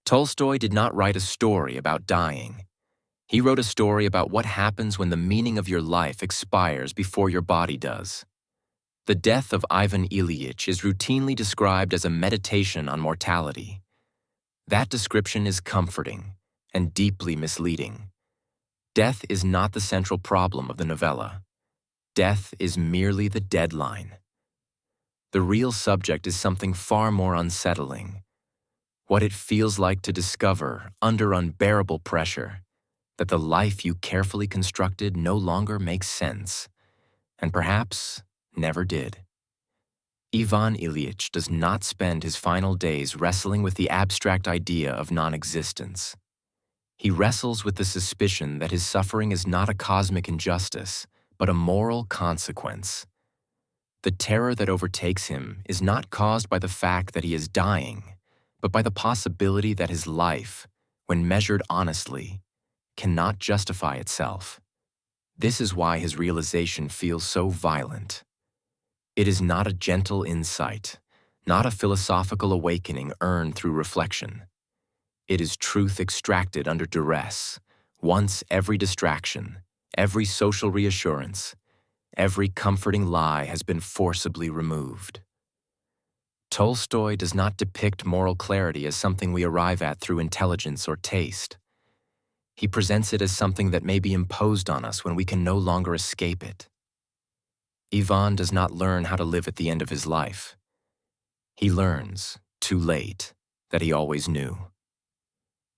Tolstoy did not write a story about dying. He wrote a story about what happens when the meaning of your life expires before your body does. The Death of Ivan Ilyich is routinely described as a meditation on mortality. That description is comforting and deeply misleading. Death is not the central problem of the novella. Death is merely the deadline. The real subject is something far more unsettling. What it feels like to discover, under unbearable pressure, that the life you carefully constructed no longer makes sense, and perhaps never did. Ivan Ilyich does not spend his final days wrestling with the abstract idea of non-existence. He wrestles with the suspicion that his suffering is not a cosmic injustice, but a moral consequence. The terror that overtakes him is not caused by the fact that he is dying, but by the possibility that his life, when measured honestly, cannot justify itself. This is why his realization feels so violent. It is not a gentle insight, not a philosophical awakening earned through reflection. It is truth extracted under duress, once every distraction, every social reassurance, every comforting lie has been forcibly removed. Tolstoy does not depict moral clarity as something we arrive at through intelligence or taste. He presents it as something that may be imposed on us when we can no longer escape it. Ivan does not learn how to live at the end of his life. He learns, too late, that he always knew.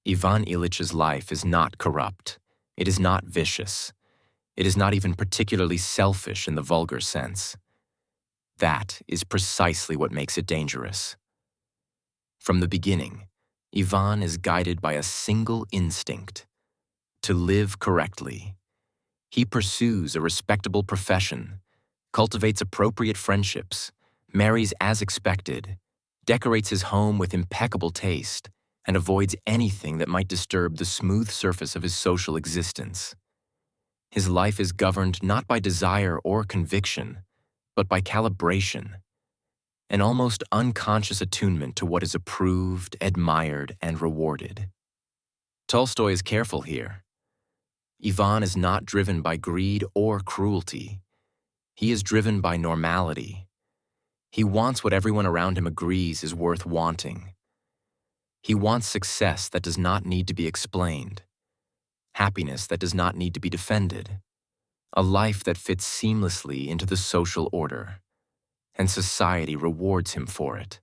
Ivan Ilyич's life is not corrupt. It is not vicious. It is not even particularly selfish in the vulgar sense. That is precisely what makes it dangerous. From the beginning, Ivan is guided by a single instinct: to live correctly. He pursues a respectable profession, cultivates appropriate friendships, marries as expected, decorates his home with impeccable taste, and avoids anything that might disturb the smooth surface of his social existence. His life is governed not by desire or conviction, but by calibration, an almost unconscious attunement to what is approved, admired, and rewarded. Tolstoy is careful here. Ivan is not driven by greed or cruelty. He is driven by normality. He wants what everyone around him agrees is worth wanting. He wants success that does not need to be explained, happiness that does not need to be defended, a life that fits seamlessly into the social order, and society rewards him for it.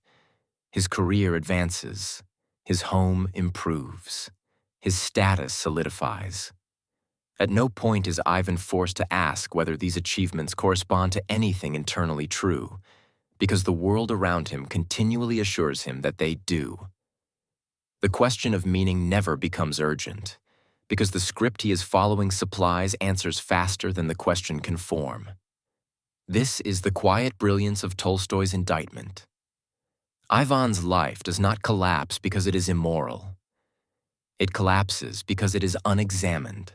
His career advances, his home improves, his status solidifies. At no point is Ivan forced to ask whether these achievements correspond to anything internally true, because the world around him continually assures him that they do. The question of meaning never becomes urgent, because the script he is following supplies answers faster than the question can form. This is the quiet brilliance of Tolstoy's indictment. Ivan's life does not collapse because it is immoral. It collapses because it is unexamined.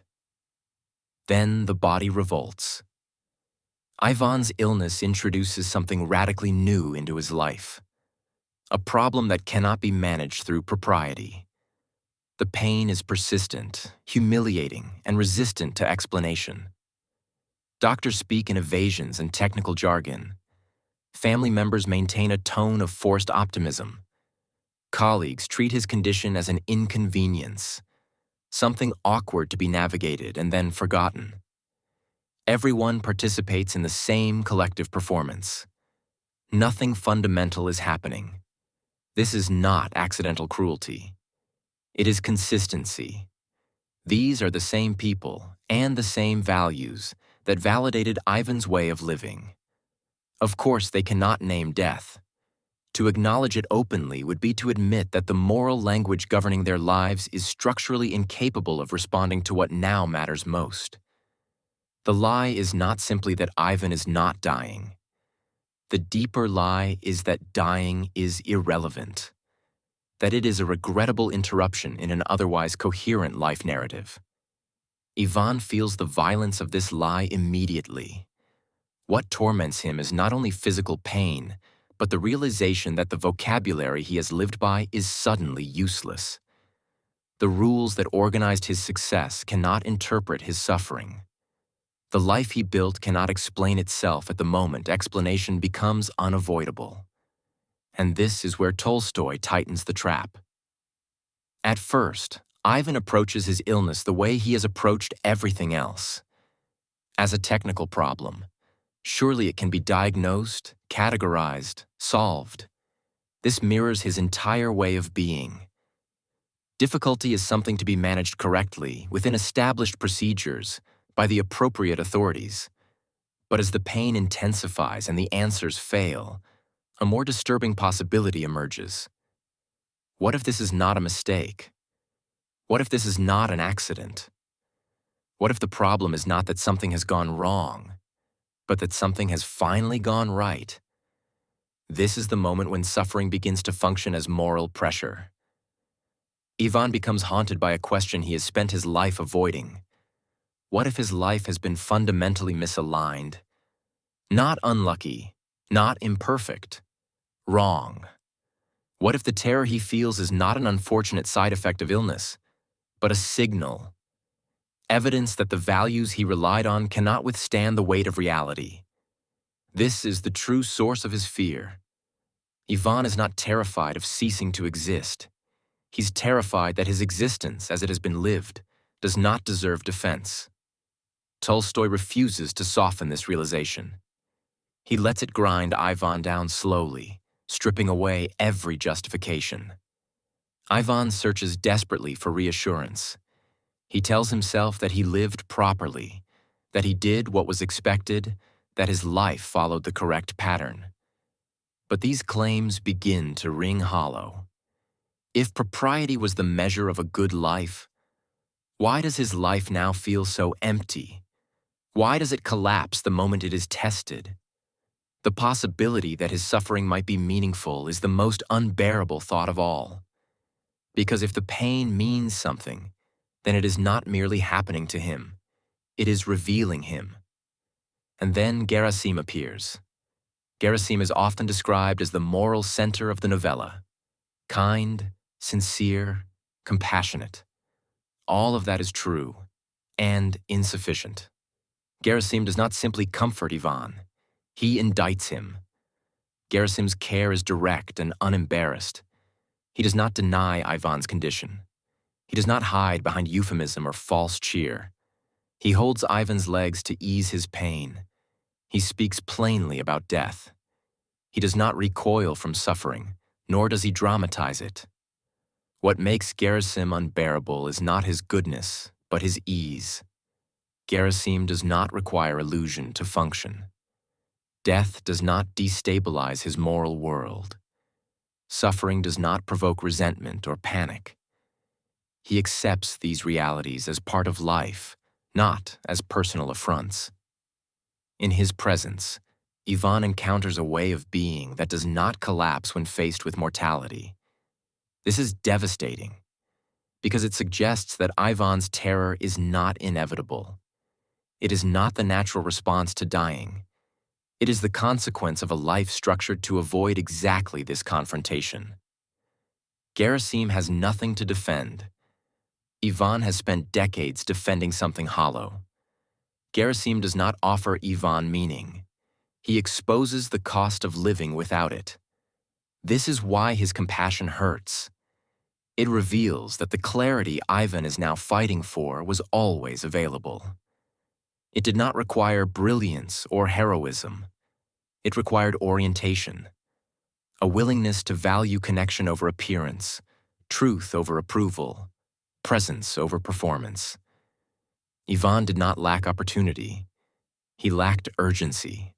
Then the body revolts. Ivan's illness introduces something radically new into his life, a problem that cannot be managed through propriety. The pain is persistent, humiliating, and resistant to explanation. Doctors speak in evasions and technical jargon. Family members maintain a tone of forced optimism. Colleagues treat his condition as an inconvenience, something awkward to be navigated and then forgotten. Everyone participates in the same collective performance. Nothing fundamental is happening. This is not accidental cruelty. It is consistency. These are the same people and the same values that validated Ivan's way of living. Of course, they cannot name death. To acknowledge it openly would be to admit that the moral language governing their lives is structurally incapable of responding to what now matters most. The lie is not simply that Ivan is not dying. The deeper lie is that dying is irrelevant, that it is a regrettable interruption in an otherwise coherent life narrative. Ivan feels the violence of this lie immediately. What torments him is not only physical pain, but the realization that the vocabulary he has lived by is suddenly useless. The rules that organized his success cannot interpret his suffering. The life he built cannot explain itself at the moment explanation becomes unavoidable. And this is where Tolstoy tightens the trap. At first, Ivan approaches his illness the way he has approached everything else, as a technical problem. Surely it can be diagnosed, categorized, solved. This mirrors his entire way of being. Difficulty is something to be managed correctly within established procedures by the appropriate authorities. But as the pain intensifies and the answers fail, a more disturbing possibility emerges. What if this is not a mistake? What if this is not an accident? What if the problem is not that something has gone wrong, but that something has finally gone right? This is the moment when suffering begins to function as moral pressure. Ivan becomes haunted by a question he has spent his life avoiding. What if his life has been fundamentally misaligned? Not unlucky, not imperfect, wrong. What if the terror he feels is not an unfortunate side effect of illness, but a signal? Evidence that the values he relied on cannot withstand the weight of reality. This is the true source of his fear. Ivan is not terrified of ceasing to exist. He's terrified that his existence, as it has been lived, does not deserve defense. Tolstoy refuses to soften this realization. He lets it grind Ivan down slowly, stripping away every justification. Ivan searches desperately for reassurance. He tells himself that he lived properly, that he did what was expected, that his life followed the correct pattern. But these claims begin to ring hollow. If propriety was the measure of a good life, why does his life now feel so empty? Why does it collapse the moment it is tested? The possibility that his suffering might be meaningful is the most unbearable thought of all. Because if the pain means something, then it is not merely happening to him. It is revealing him. And then Gerasim appears. Gerasim is often described as the moral center of the novella. Kind, sincere, compassionate. All of that is true and insufficient. Gerasim does not simply comfort Ivan. He indicts him. Gerasim's care is direct and unembarrassed. He does not deny Ivan's condition. He does not hide behind euphemism or false cheer. He holds Ivan's legs to ease his pain. He speaks plainly about death. He does not recoil from suffering, nor does he dramatize it. What makes Gerasim unbearable is not his goodness, but his ease. Gerasim does not require illusion to function. Death does not destabilize his moral world. Suffering does not provoke resentment or panic. He accepts these realities as part of life, not as personal affronts. In his presence, Ivan encounters a way of being that does not collapse when faced with mortality. This is devastating, because it suggests that Ivan's terror is not inevitable. It is not the natural response to dying. It is the consequence of a life structured to avoid exactly this confrontation. Gerasim has nothing to defend. Ivan has spent decades defending something hollow. Gerasim does not offer Ivan meaning. He exposes the cost of living without it. This is why his compassion hurts. It reveals that the clarity Ivan is now fighting for was always available. It did not require brilliance or heroism. It required orientation, a willingness to value connection over appearance, truth over approval, presence over performance. Ivan did not lack opportunity. He lacked urgency.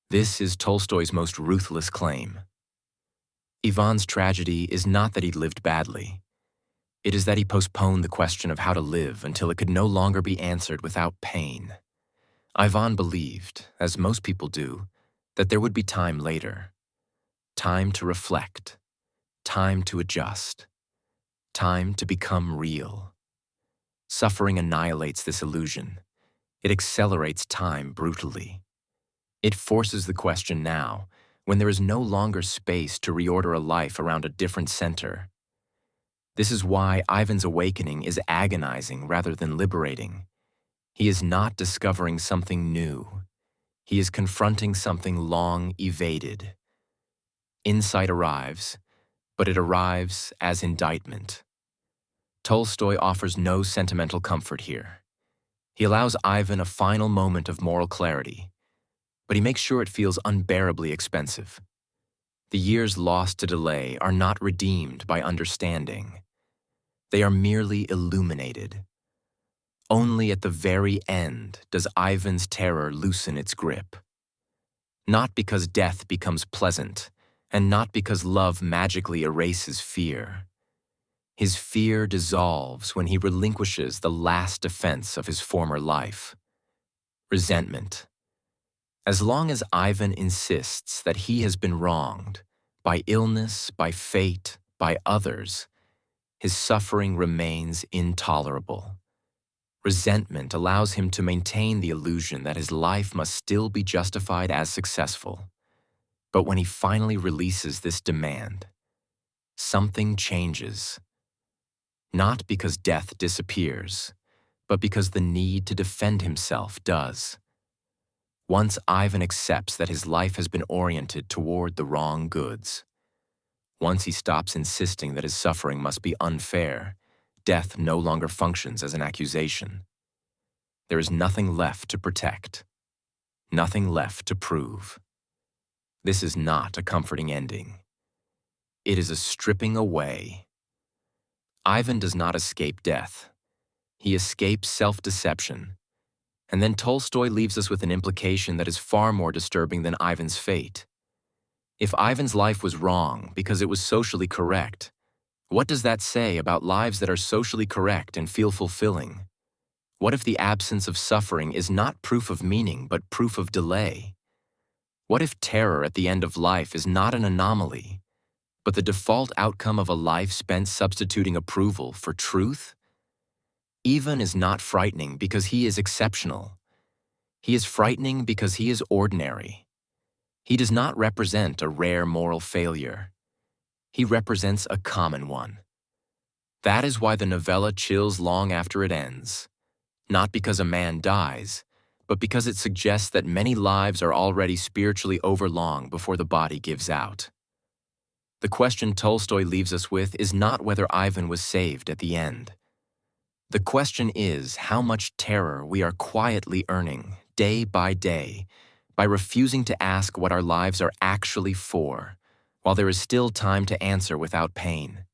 This is Tolstoy's most ruthless claim. Ivan's tragedy is not that he lived badly. It is that he postponed the question of how to live until it could no longer be answered without pain. Ivan believed, as most people do, that there would be time later. Time to reflect. Time to adjust. Time to become real. Suffering annihilates this illusion. It accelerates time brutally. It forces the question now, when there is no longer space to reorder a life around a different center. This is why Ivan's awakening is agonizing rather than liberating. He is not discovering something new. He is confronting something long evaded. Insight arrives, but it arrives as indictment. Tolstoy offers no sentimental comfort here. He allows Ivan a final moment of moral clarity, but he makes sure it feels unbearably expensive. The years lost to delay are not redeemed by understanding. They are merely illuminated. Only at the very end does Ivan's terror loosen its grip. Not because death becomes pleasant, and not because love magically erases fear. His fear dissolves when he relinquishes the last defense of his former life: resentment. As long as Ivan insists that he has been wronged, by illness, by fate, by others, his suffering remains intolerable. Resentment allows him to maintain the illusion that his life must still be justified as successful. But when he finally releases this demand, something changes. Not because death disappears, but because the need to defend himself does. Once Ivan accepts that his life has been oriented toward the wrong goods, once he stops insisting that his suffering must be unfair, death no longer functions as an accusation. There is nothing left to protect, nothing left to prove. This is not a comforting ending. It is a stripping away. Ivan does not escape death. He escapes self-deception. And then Tolstoy leaves us with an implication that is far more disturbing than Ivan's fate. If Ivan's life was wrong because it was socially correct, what does that say about lives that are socially correct and feel fulfilling? What if the absence of suffering is not proof of meaning but proof of delay? What if terror at the end of life is not an anomaly, but the default outcome of a life spent substituting approval for truth? Ivan is not frightening because he is exceptional. He is frightening because he is ordinary. He does not represent a rare moral failure. He represents a common one. That is why the novella chills long after it ends. Not because a man dies, but because it suggests that many lives are already spiritually over long before the body gives out. The question Tolstoy leaves us with is not whether Ivan was saved at the end. The question is how much terror we are quietly earning, day by day, by refusing to ask what our lives are actually for, while there is still time to answer without pain.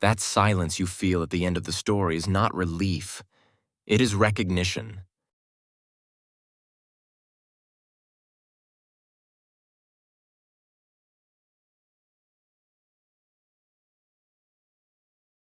That silence you feel at the end of the story is not relief. It is recognition.